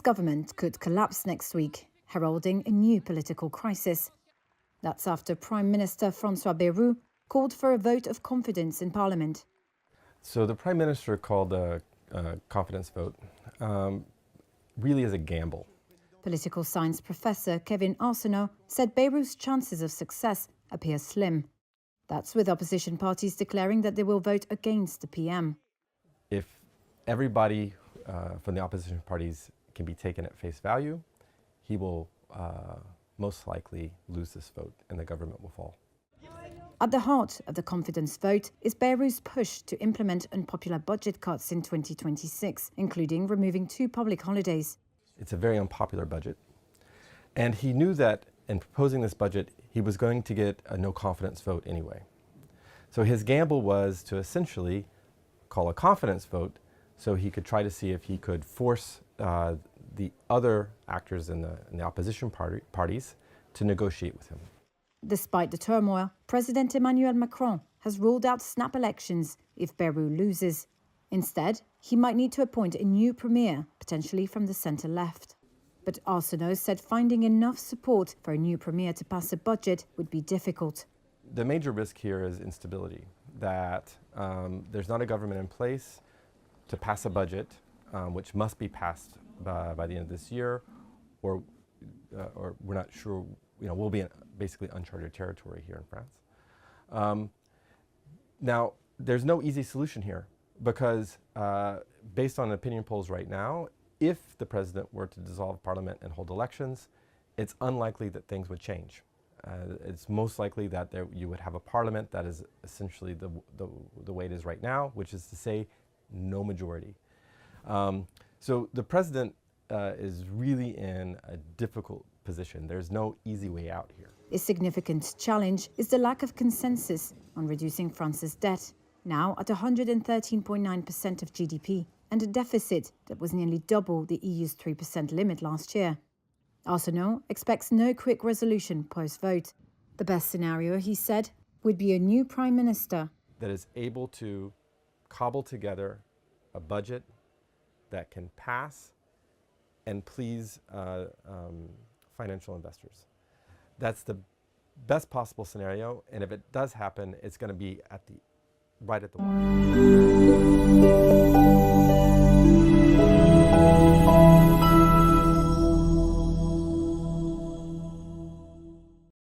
government could collapse next week, heralding a new political crisis. That's after Prime Minister François Bayrou called for a vote of confidence in Parliament. So the Prime Minister called a confidence vote really as a gamble. Political science professor Kevin Arsenault said Bayrou's chances of success appear slim. That's with opposition parties declaring that they will vote against the PM. If everybody from the opposition parties can be taken at face value, he will most likely lose this vote and the government will fall. At the heart of the confidence vote is Bayrou's push to implement unpopular budget cuts in 2026, including removing 2 public holidays. It's a very unpopular budget. And he knew that in proposing this budget, he was going to get a no confidence vote anyway. So his gamble was to essentially call a confidence vote so he could try to see if he could force the other actors in the opposition parties to negotiate with him. Despite the turmoil, President Emmanuel Macron has ruled out snap elections if Bayrou loses. Instead, he might need to appoint a new premier, potentially from the centre-left. But Arsenault said finding enough support for a new premier to pass a budget would be difficult. The major risk here is instability, that there's not a government in place to pass a budget, which must be passed by the end of this year, or we're not sure, we'll be in basically uncharted territory here in France. Now, there's no easy solution here because based on opinion polls right now, if the president were to dissolve parliament and hold elections, it's unlikely that things would change. It's most likely that you would have a parliament that is essentially the way it is right now, which is to say no majority. So the president is really in a difficult position. There's no easy way out here. A significant challenge is the lack of consensus on reducing France's debt, now at 113.9% of GDP, and a deficit that was nearly double the EU's 3% limit last year. Arsenault expects no quick resolution post-vote. The best scenario, he said, would be a new prime minister that is able to cobble together a budget that can pass and please financial investors. That's the best possible scenario, and if it does happen, it's going to be right at the wire.